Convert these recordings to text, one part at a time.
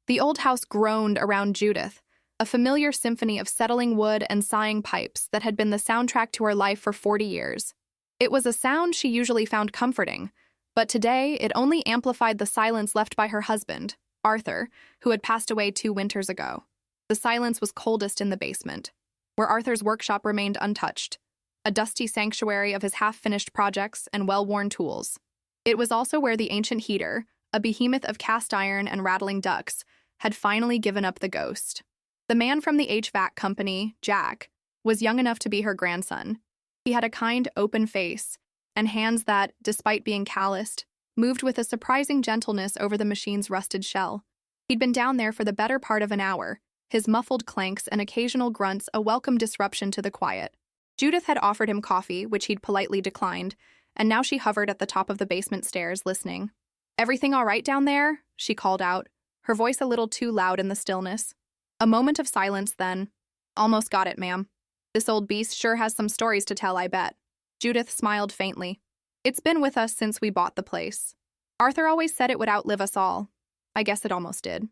The old house groaned around Judith, a familiar symphony of settling wood and sighing pipes that had been the soundtrack to her life for 40 years. It was a sound she usually found comforting, but today it only amplified the silence left by her husband, Arthur, who had passed away 2 winters ago. The silence was coldest in the basement, where Arthur's workshop remained untouched, a dusty sanctuary of his half-finished projects and well-worn tools. It was also where the ancient heater, a behemoth of cast iron and rattling ducts, had finally given up the ghost. The man from the HVAC company, Jack, was young enough to be her grandson. He had a kind, open face, and hands that, despite being calloused, moved with a surprising gentleness over the machine's rusted shell. He'd been down there for the better part of an hour, his muffled clanks and occasional grunts a welcome disruption to the quiet. Judith had offered him coffee, which he'd politely declined, and now she hovered at the top of the basement stairs, listening. "Everything all right down there?" she called out, her voice a little too loud in the stillness. A moment of silence, then. "Almost got it, ma'am. This old beast sure has some stories to tell, I bet." Judith smiled faintly. "It's been with us since we bought the place. Arthur always said it would outlive us all. I guess it almost did."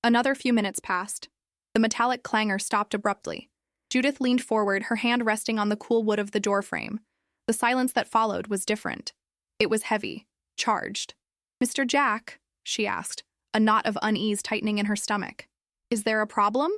Another few minutes passed. The metallic clangor stopped abruptly. Judith leaned forward, her hand resting on the cool wood of the doorframe. The silence that followed was different. It was heavy, charged. "Mr. Jack?" she asked, a knot of unease tightening in her stomach. "Is there a problem?"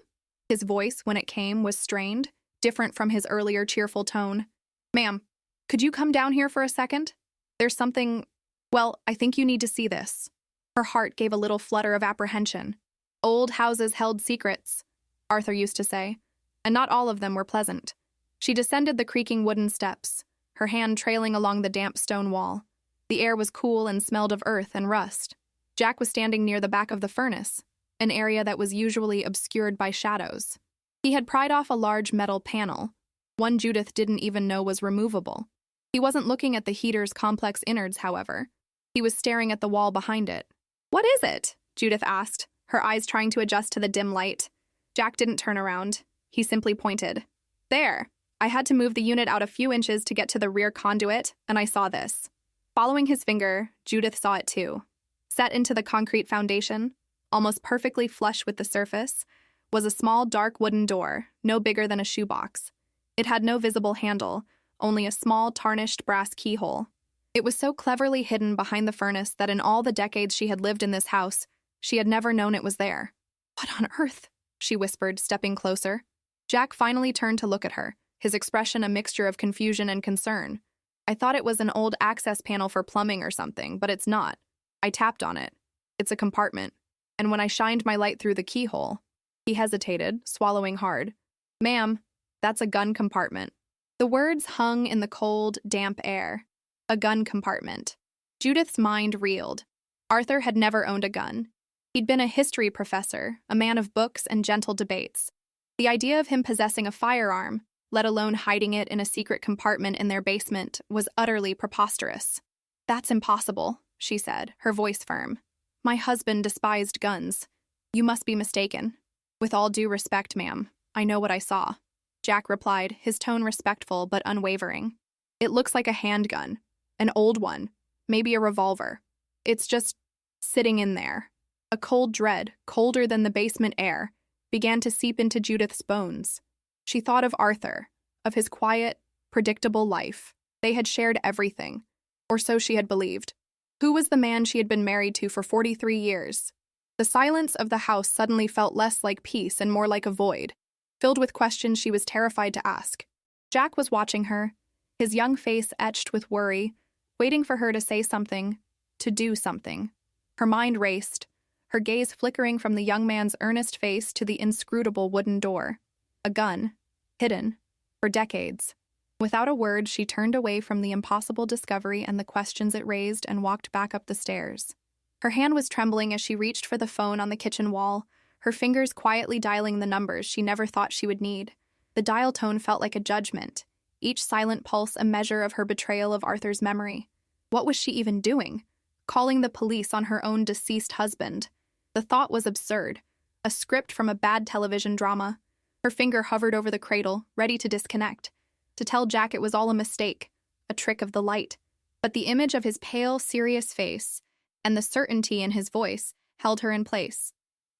His voice, when it came, was strained, different from his earlier cheerful tone. "Ma'am, could you come down here for a second? There's something... Well, I think you need to see this." Her heart gave a little flutter of apprehension. Old houses held secrets, Arthur used to say, and not all of them were pleasant. She descended the creaking wooden steps, her hand trailing along the damp stone wall. The air was cool and smelled of earth and rust. Jack was standing near the back of the furnace, an area that was usually obscured by shadows. He had pried off a large metal panel, one Judith didn't even know was removable. He wasn't looking at the heater's complex innards, however. He was staring at the wall behind it. "What is it?" Judith asked, her eyes trying to adjust to the dim light. Jack didn't turn around. He simply pointed. "There. I had to move the unit out a few inches to get to the rear conduit, and I saw this." Following his finger, Judith saw it too. Set into the concrete foundation, almost perfectly flush with the surface, was a small dark wooden door, no bigger than a shoebox. It had no visible handle, only a small tarnished brass keyhole. It was so cleverly hidden behind the furnace that in all the decades she had lived in this house, she had never known it was there. "What on earth?" she whispered, stepping closer. Jack finally turned to look at her, his expression a mixture of confusion and concern. "I thought it was an old access panel for plumbing or something, but it's not. I tapped on it. It's a compartment. And when I shined my light through the keyhole..." He hesitated, swallowing hard. "Ma'am, that's a gun compartment." The words hung in the cold, damp air. A gun compartment. Judith's mind reeled. Arthur had never owned a gun. He'd been a history professor, a man of books and gentle debates. The idea of him possessing a firearm, let alone hiding it in a secret compartment in their basement, was utterly preposterous. "That's impossible," she said, her voice firm. "My husband despised guns. You must be mistaken." "With all due respect, ma'am, I know what I saw," Jack replied, his tone respectful but unwavering. "It looks like a handgun, an old one, maybe a revolver. It's just sitting in there." A cold dread, colder than the basement air, began to seep into Judith's bones. She thought of Arthur, of his quiet, predictable life. They had shared everything, or so she had believed. Who was the man she had been married to for 43 years? The silence of the house suddenly felt less like peace and more like a void, filled with questions she was terrified to ask. Jack was watching her, his young face etched with worry, waiting for her to say something, to do something. Her mind raced, her gaze flickering from the young man's earnest face to the inscrutable wooden door. A gun, hidden, for decades. Without a word, she turned away from the impossible discovery and the questions it raised and walked back up the stairs. Her hand was trembling as she reached for the phone on the kitchen wall, her fingers quietly dialing the numbers she never thought she would need. The dial tone felt like a judgment, each silent pulse a measure of her betrayal of Arthur's memory. What was she even doing? Calling the police on her own deceased husband. The thought was absurd, a script from a bad television drama. Her finger hovered over the cradle, ready to disconnect, to tell Jack it was all a mistake, a trick of the light. But the image of his pale, serious face and the certainty in his voice held her in place.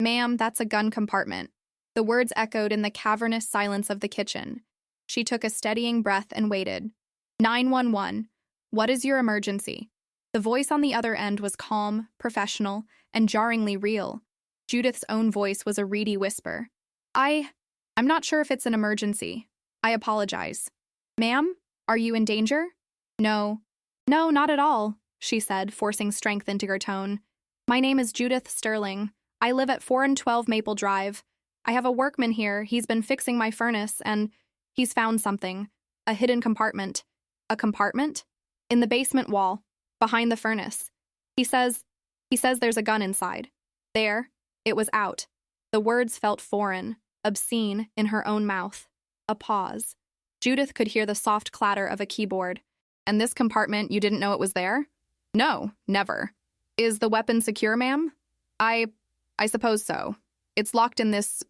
Ma'am, that's a gun compartment. The words echoed in the cavernous silence of the kitchen. She took a steadying breath and waited. 911. What is your emergency? The voice on the other end was calm, professional, and jarringly real. Judith's own voice was a reedy whisper. I'm not sure if it's an emergency. I apologize. Ma'am, are you in danger? No, not at all, she said, forcing strength into her tone. My name is Judith Sterling. I live at 4 and 12 Maple Drive. I have a workman here. He's been fixing my furnace, and he's found something. A hidden compartment. A compartment? In the basement wall, behind the furnace. He says there's a gun inside. There, it was out. The words felt foreign, obscene in her own mouth. A pause. Judith could hear the soft clatter of a keyboard. And this compartment, you didn't know it was there? No, never. Is the weapon secure, ma'am? I suppose so. It's locked in this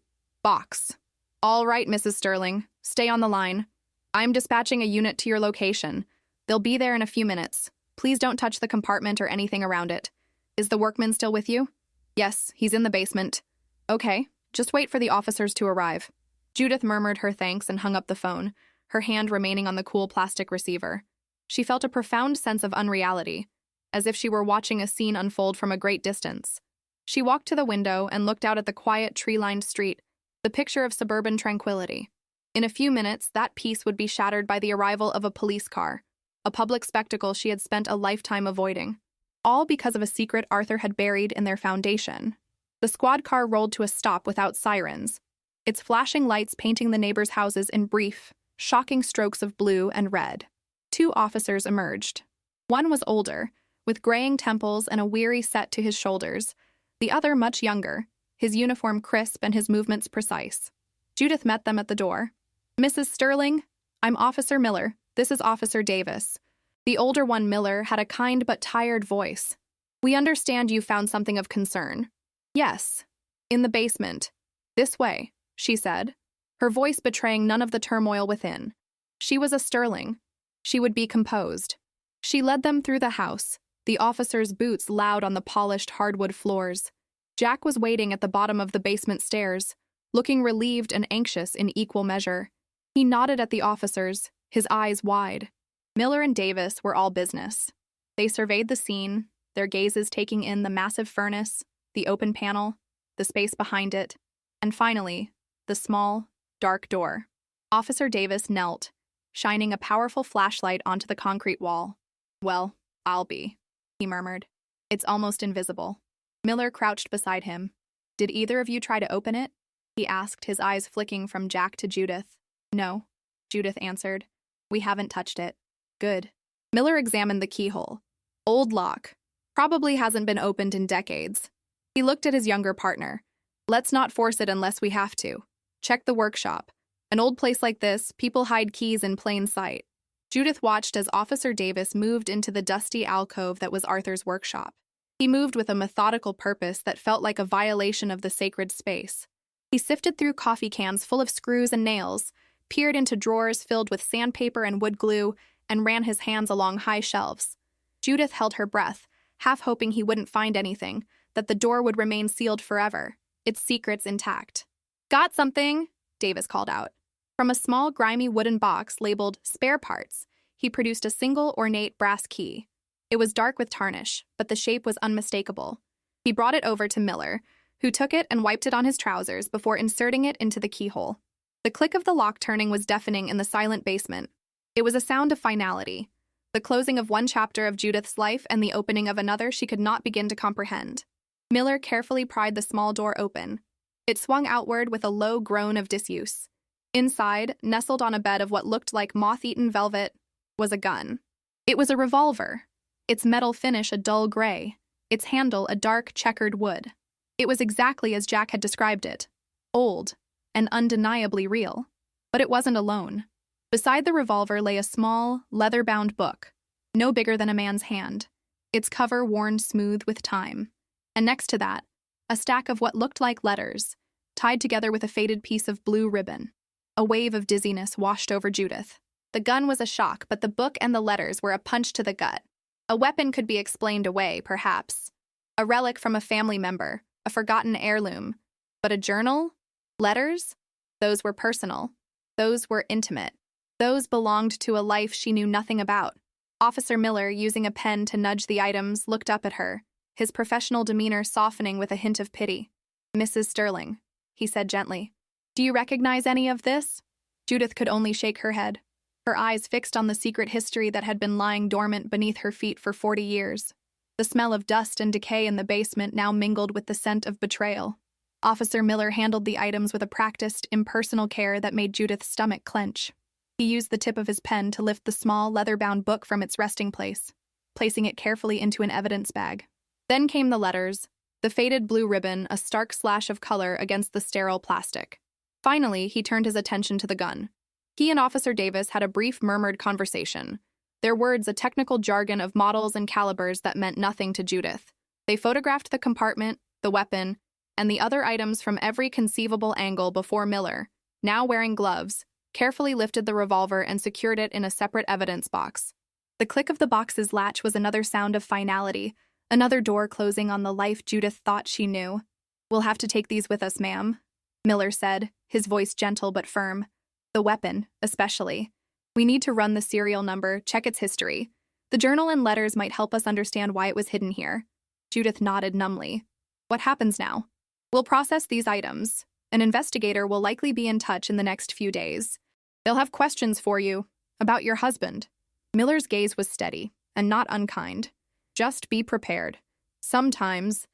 box. All right, Mrs. Sterling, stay on the line. I'm dispatching a unit to your location. They'll be there in a few minutes. Please don't touch the compartment or anything around it. Is the workman still with you? Yes, he's in the basement. Okay, just wait for the officers to arrive. Judith murmured her thanks and hung up the phone, her hand remaining on the cool plastic receiver. She felt a profound sense of unreality, as if she were watching a scene unfold from a great distance. She walked to the window and looked out at the quiet, tree-lined street, the picture of suburban tranquility. In a few minutes, that peace would be shattered by the arrival of a police car, a public spectacle she had spent a lifetime avoiding. All because of a secret Arthur had buried in their foundation. The squad car rolled to a stop without sirens, its flashing lights painting the neighbors' houses in brief, shocking strokes of blue and red. 2 officers emerged. One was older, with graying temples and a weary set to his shoulders. The other much younger, his uniform crisp and his movements precise. Judith met them at the door. Mrs. Sterling, I'm Officer Miller. This is Officer Davis. The older one, Miller, had a kind but tired voice. We understand you found something of concern. Yes. In the basement. This way, she said, her voice betraying none of the turmoil within. She was a Sterling. She would be composed. She led them through the house, the officers' boots loud on the polished hardwood floors. Jack was waiting at the bottom of the basement stairs, looking relieved and anxious in equal measure. He nodded at the officers, his eyes wide. Miller and Davis were all business. They surveyed the scene, their gazes taking in the massive furnace, the open panel, the space behind it, and finally, the small, dark door. Officer Davis knelt, shining a powerful flashlight onto the concrete wall. Well, I'll be, he murmured. It's almost invisible. Miller crouched beside him. Did either of you try to open it? He asked, his eyes flicking from Jack to Judith. No, Judith answered. We haven't touched it. Good. Miller examined the keyhole. Old lock. Probably hasn't been opened in decades. He looked at his younger partner. Let's not force it unless we have to. Check the workshop. An old place like this, people hide keys in plain sight. Judith watched as Officer Davis moved into the dusty alcove that was Arthur's workshop. He moved with a methodical purpose that felt like a violation of the sacred space. He sifted through coffee cans full of screws and nails, peered into drawers filled with sandpaper and wood glue, and ran his hands along high shelves. Judith held her breath, half hoping he wouldn't find anything, that the door would remain sealed forever, its secrets intact. Got something, Davis called out. From a small, grimy wooden box labeled spare parts, he produced a single ornate brass key. It was dark with tarnish, but the shape was unmistakable. He brought it over to Miller, who took it and wiped it on his trousers before inserting it into the keyhole. The click of the lock turning was deafening in the silent basement. It was a sound of finality, the closing of one chapter of Judith's life and the opening of another she could not begin to comprehend. Miller carefully pried the small door open. It swung outward with a low groan of disuse. Inside, nestled on a bed of what looked like moth-eaten velvet, was a gun. It was a revolver, its metal finish a dull gray, its handle a dark, checkered wood. It was exactly as Jack had described it, old and undeniably real. But it wasn't alone. Beside the revolver lay a small, leather-bound book, no bigger than a man's hand, its cover worn smooth with time. And next to that, a stack of what looked like letters, tied together with a faded piece of blue ribbon. A wave of dizziness washed over Judith. The gun was a shock, but the book and the letters were a punch to the gut. A weapon could be explained away, perhaps. A relic from a family member, a forgotten heirloom, But a journal? Letters? Those were personal. Those were intimate. Those belonged to a life she knew nothing about. Officer Miller, using a pen to nudge the items, looked up at her, his professional demeanor softening with a hint of pity. "Mrs. Sterling," he said gently. "Do you recognize any of this?" Judith could only shake her head, her eyes fixed on the secret history that had been lying dormant beneath her feet for 40 years. The smell of dust and decay in the basement now mingled with the scent of betrayal. Officer Miller handled the items with a practiced, impersonal care that made Judith's stomach clench. He used the tip of his pen to lift the small, leather-bound book from its resting place, placing it carefully into an evidence bag. Then came the letters, the faded blue ribbon a stark slash of color against the sterile plastic. Finally, he turned his attention to the gun. He and Officer Davis had a brief murmured conversation, their words a technical jargon of models and calibers that meant nothing to Judith. They photographed the compartment, the weapon, and the other items from every conceivable angle before Miller, now wearing gloves, carefully lifted the revolver and secured it in a separate evidence box. The click of the box's latch was another sound of finality, another door closing on the life Judith thought she knew. "We'll have to take these with us, ma'am," Miller said, his voice gentle but firm. "The weapon, especially. We need to run the serial number, check its history. The journal and letters might help us understand why it was hidden here." Judith nodded numbly. "What happens now?" "We'll process these items. An investigator will likely be in touch in the next few days. They'll have questions for you about your husband." Miller's gaze was steady and not unkind. "Just be prepared. Sometimes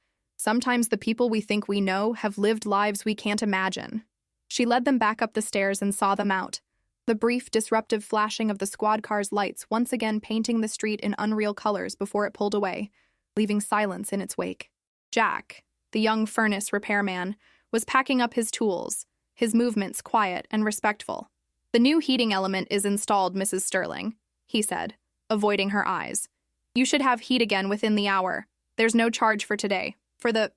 the people we think we know have lived lives we can't imagine." She led them back up the stairs and saw them out, the brief, disruptive flashing of the squad car's lights once again painting the street in unreal colors before it pulled away, leaving silence in its wake. Jack, the young furnace repairman, was packing up his tools, his movements quiet and respectful. "The new heating element is installed, Mrs. Sterling," he said, avoiding her eyes. "You should have heat again within the hour. There's no charge for today, for the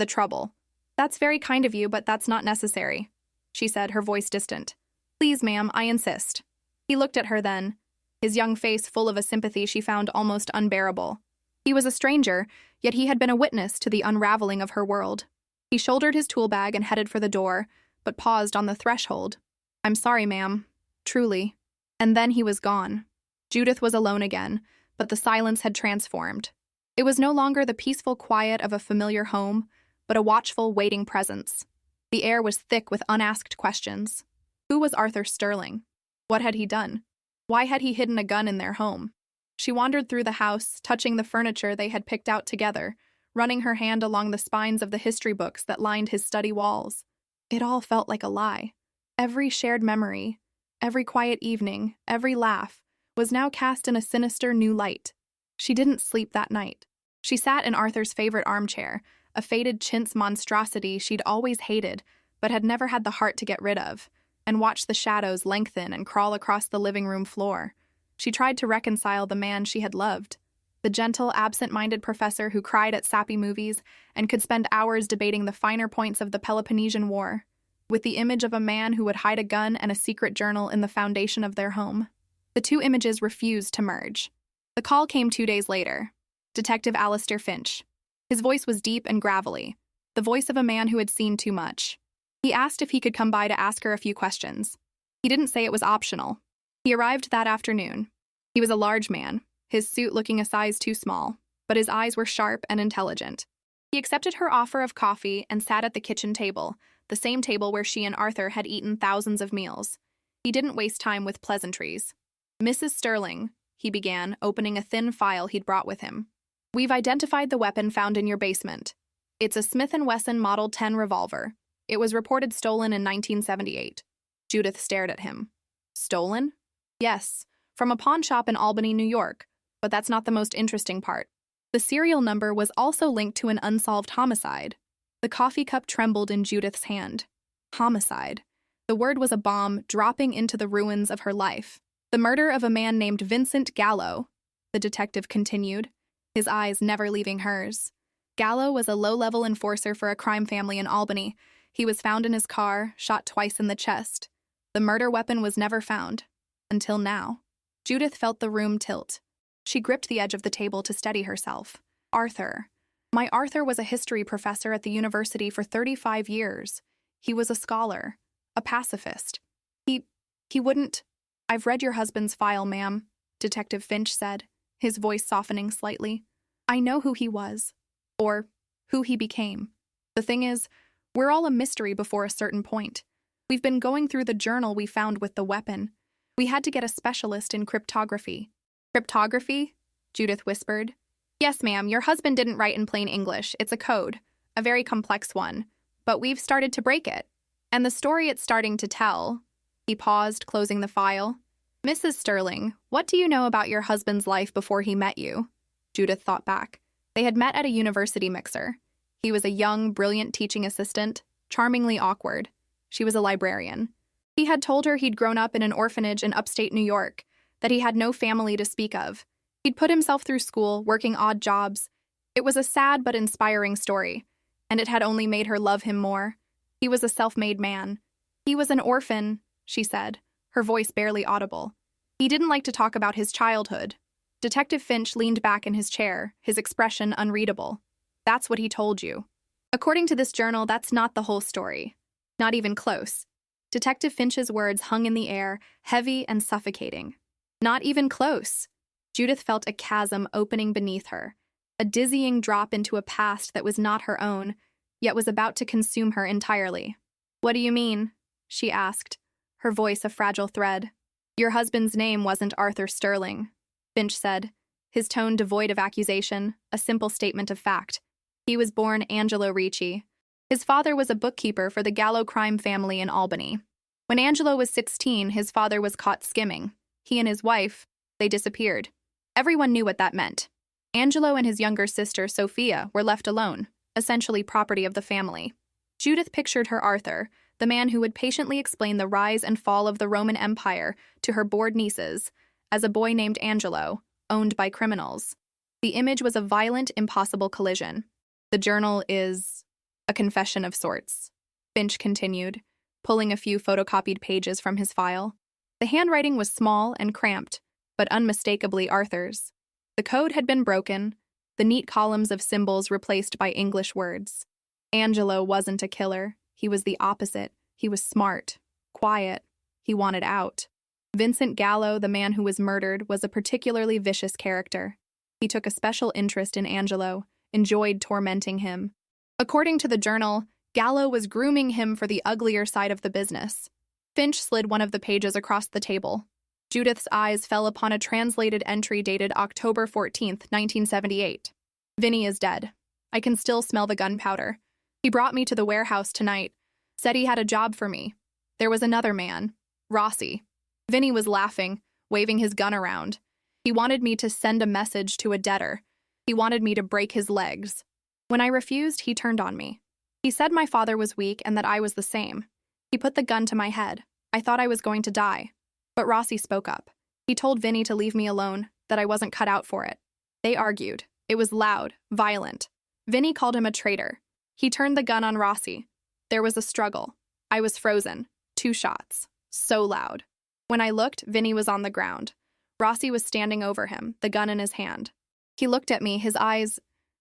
trouble." "That's very kind of you, but that's not necessary," she said, her voice distant. "Please, ma'am, I insist." He looked at her then, his young face full of a sympathy she found almost unbearable. He was a stranger, yet he had been a witness to the unraveling of her world. He shouldered his tool bag and headed for the door, but paused on the threshold. "I'm sorry, ma'am. Truly." And then he was gone. Judith was alone again, but the silence had transformed. It was no longer the peaceful quiet of a familiar home, but a watchful, waiting presence. The air was thick with unasked questions. Who was Arthur Sterling? What had he done? Why had he hidden a gun in their home? She wandered through the house, touching the furniture they had picked out together, running her hand along the spines of the history books that lined his study walls. It all felt like a lie. Every shared memory, every quiet evening, every laugh, was now cast in a sinister new light. She didn't sleep that night. She sat in Arthur's favorite armchair, a faded chintz monstrosity she'd always hated, but had never had the heart to get rid of, and watched the shadows lengthen and crawl across the living room floor. She tried to reconcile the man she had loved, the gentle, absent-minded professor who cried at sappy movies and could spend hours debating the finer points of the Peloponnesian War, with the image of a man who would hide a gun and a secret journal in the foundation of their home. The two images refused to merge. The call came 2 days later. Detective Alistair Finch. His voice was deep and gravelly, the voice of a man who had seen too much. He asked if he could come by to ask her a few questions. He didn't say it was optional. He arrived that afternoon. He was a large man, his suit looking a size too small, but his eyes were sharp and intelligent. He accepted her offer of coffee and sat at the kitchen table, the same table where she and Arthur had eaten thousands of meals. He didn't waste time with pleasantries. "Mrs. Sterling," he began, opening a thin file he'd brought with him. "We've identified the weapon found in your basement. It's a Smith & Wesson Model 10 revolver. It was reported stolen in 1978. Judith stared at him. "Stolen?" "Yes, from a pawn shop in Albany, New York. But that's not the most interesting part. The serial number was also linked to an unsolved homicide." The coffee cup trembled in Judith's hand. Homicide. The word was a bomb dropping into the ruins of her life. "The murder of a man named Vincent Gallo," the detective continued, his eyes never leaving hers. "Gallo was a low-level enforcer for a crime family in Albany. He was found in his car, shot twice in the chest. The murder weapon was never found. Until now." Judith felt the room tilt. She gripped the edge of the table to steady herself. Arthur. My Arthur was a history professor at the university for 35 years. He was a scholar, a pacifist. He wouldn't. I've read your husband's file, ma'am, Detective Finch said, his voice softening slightly. I know who he was, or who he became. The thing is, we're all a mystery before a certain point. We've been going through the journal we found with the weapon. We had to get a specialist in cryptography. Cryptography? Judith whispered. Yes, ma'am, your husband didn't write in plain English. It's a code, a very complex one. But we've started to break it. And the story it's starting to tell. He paused, closing the file. Mrs. Sterling, what do you know about your husband's life before he met you? Judith thought back. They had met at a university mixer. He was a young, brilliant teaching assistant, charmingly awkward. She was a librarian. He had told her he'd grown up in an orphanage in upstate New York, that he had no family to speak of. He'd put himself through school, working odd jobs. It was a sad but inspiring story, and it had only made her love him more. He was a self-made man. He was an orphan, she said, her voice barely audible. He didn't like to talk about his childhood. Detective Finch leaned back in his chair, his expression unreadable. That's what he told you. According to this journal, that's not the whole story. Not even close. Detective Finch's words hung in the air, heavy and suffocating. Not even close. Judith felt a chasm opening beneath her, a dizzying drop into a past that was not her own, yet was about to consume her entirely. What do you mean? She asked, her voice a fragile thread. Your husband's name wasn't Arthur Sterling, Finch said, his tone devoid of accusation, a simple statement of fact. He was born Angelo Ricci. His father was a bookkeeper for the Gallo crime family in Albany. When Angelo was 16, his father was caught skimming. He and his wife, they disappeared. Everyone knew what that meant. Angelo and his younger sister, Sophia, were left alone, essentially property of the family. Judith pictured her Arthur, the man who would patiently explain the rise and fall of the Roman Empire to her bored nieces, as a boy named Angelo, owned by criminals. The image was a violent, impossible collision. The journal is a confession of sorts, Finch continued, pulling a few photocopied pages from his file. The handwriting was small and cramped, but unmistakably Arthur's. The code had been broken, the neat columns of symbols replaced by English words. Angelo wasn't a killer. He was the opposite. He was smart, quiet. He wanted out. Vincent Gallo, the man who was murdered, was a particularly vicious character. He took a special interest in Angelo, enjoyed tormenting him. According to the journal, Gallo was grooming him for the uglier side of the business. Finch slid one of the pages across the table. Judith's eyes fell upon a translated entry dated October 14th, 1978. Vinny is dead. I can still smell the gunpowder. He brought me to the warehouse tonight, said he had a job for me. There was another man, Rossi. Vinny was laughing, waving his gun around. He wanted me to send a message to a debtor. He wanted me to break his legs. When I refused, he turned on me. He said my father was weak and that I was the same. He put the gun to my head. I thought I was going to die. But Rossi spoke up. He told Vinny to leave me alone, that I wasn't cut out for it. They argued. It was loud, violent. Vinny called him a traitor. He turned the gun on Rossi. There was a struggle. I was frozen. 2 shots. So loud. When I looked, Vinny was on the ground. Rossi was standing over him, the gun in his hand. He looked at me, his eyes.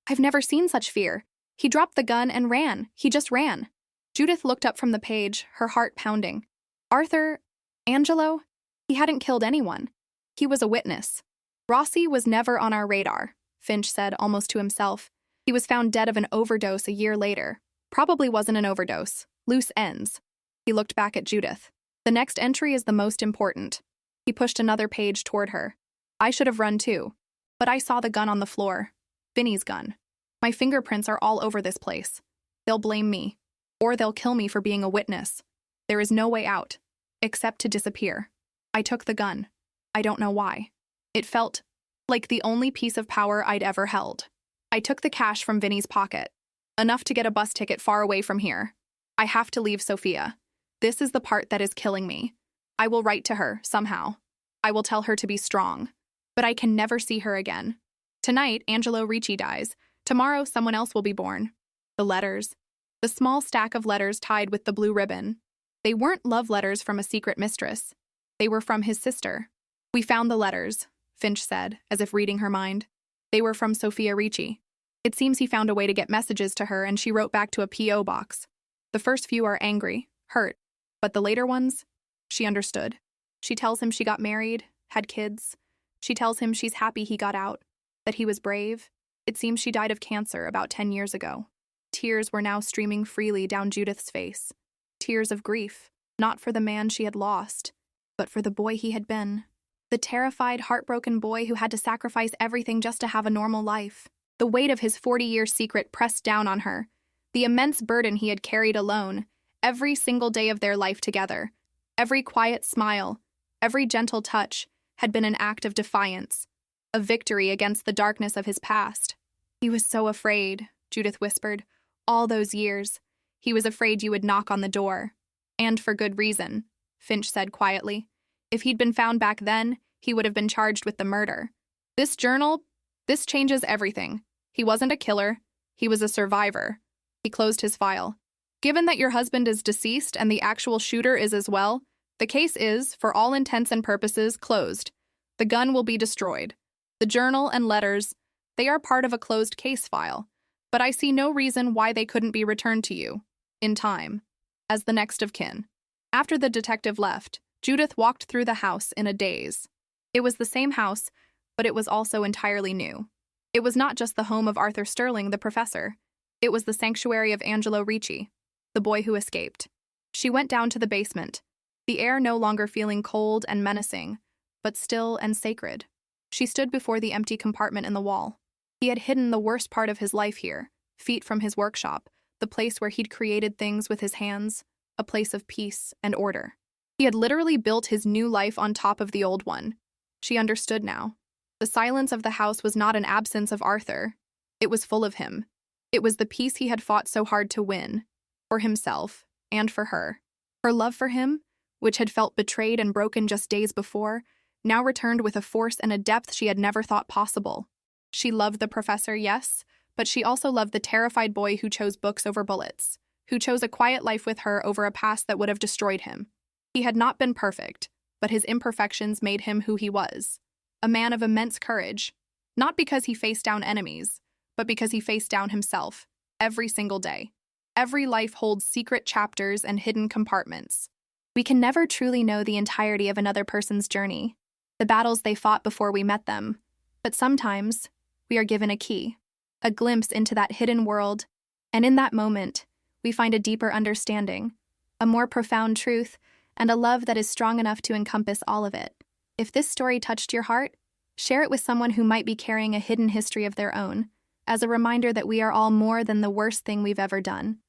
I've never seen such fear. He dropped the gun and ran. He just ran. Judith looked up from the page, her heart pounding. Arthur? Angelo? He hadn't killed anyone. He was a witness. Rossi was never on our radar, Finch said almost to himself. He was found dead of an overdose a year later. Probably wasn't an overdose. Loose ends. He looked back at Judith. The next entry is the most important. He pushed another page toward her. I should have run too. But I saw the gun on the floor. Vinny's gun. My fingerprints are all over this place. They'll blame me. Or they'll kill me for being a witness. There is no way out. Except to disappear. I took the gun. I don't know why. It felt like the only piece of power I'd ever held. I took the cash from Vinny's pocket. Enough to get a bus ticket far away from here. I have to leave Sophia. This is the part that is killing me. I will write to her, somehow. I will tell her to be strong. But I can never see her again. Tonight, Angelo Ricci dies. Tomorrow, someone else will be born. The letters. The small stack of letters tied with the blue ribbon. They weren't love letters from a secret mistress. They were from his sister. We found the letters, Finch said, as if reading her mind. They were from Sophia Ricci. It seems he found a way to get messages to her, and she wrote back to a P.O. box. The first few are angry, hurt, but the later ones, she understood. She tells him she got married, had kids. She tells him she's happy he got out, that he was brave. It seems she died of cancer about 10 years ago. Tears were now streaming freely down Judith's face. Tears of grief, not for the man she had lost, but for the boy he had been. The terrified, heartbroken boy who had to sacrifice everything just to have a normal life. The weight of his 40-year secret pressed down on her. The immense burden he had carried alone, every single day of their life together. Every quiet smile, every gentle touch, had been an act of defiance, a victory against the darkness of his past. He was so afraid, Judith whispered, all those years. He was afraid you would knock on the door. And for good reason, Finch said quietly. If he'd been found back then, he would have been charged with the murder. This journal, this changes everything. He wasn't a killer. He was a survivor. He closed his file. Given that your husband is deceased and the actual shooter is as well, the case is, for all intents and purposes, closed. The gun will be destroyed. The journal and letters, they are part of a closed case file, but I see no reason why they couldn't be returned to you, in time, as the next of kin. After the detective left, Judith walked through the house in a daze. It was the same house, but it was also entirely new. It was not just the home of Arthur Sterling, the professor. It was the sanctuary of Angelo Ricci, the boy who escaped. She went down to the basement, the air no longer feeling cold and menacing, but still and sacred. She stood before the empty compartment in the wall. He had hidden the worst part of his life here, feet from his workshop, the place where he'd created things with his hands, a place of peace and order. He had literally built his new life on top of the old one. She understood now. The silence of the house was not an absence of Arthur. It was full of him. It was the peace he had fought so hard to win, for himself and for her. Her love for him, which had felt betrayed and broken just days before, now returned with a force and a depth she had never thought possible. She loved the professor, yes, but she also loved the terrified boy who chose books over bullets, who chose a quiet life with her over a past that would have destroyed him. He had not been perfect, but his imperfections made him who he was, a man of immense courage, not because he faced down enemies, but because he faced down himself, every single day. Every life holds secret chapters and hidden compartments. We can never truly know the entirety of another person's journey, the battles they fought before we met them, but sometimes we are given a key, a glimpse into that hidden world, and in that moment, we find a deeper understanding, a more profound truth, and a love that is strong enough to encompass all of it. If this story touched your heart, share it with someone who might be carrying a hidden history of their own, as a reminder that we are all more than the worst thing we've ever done.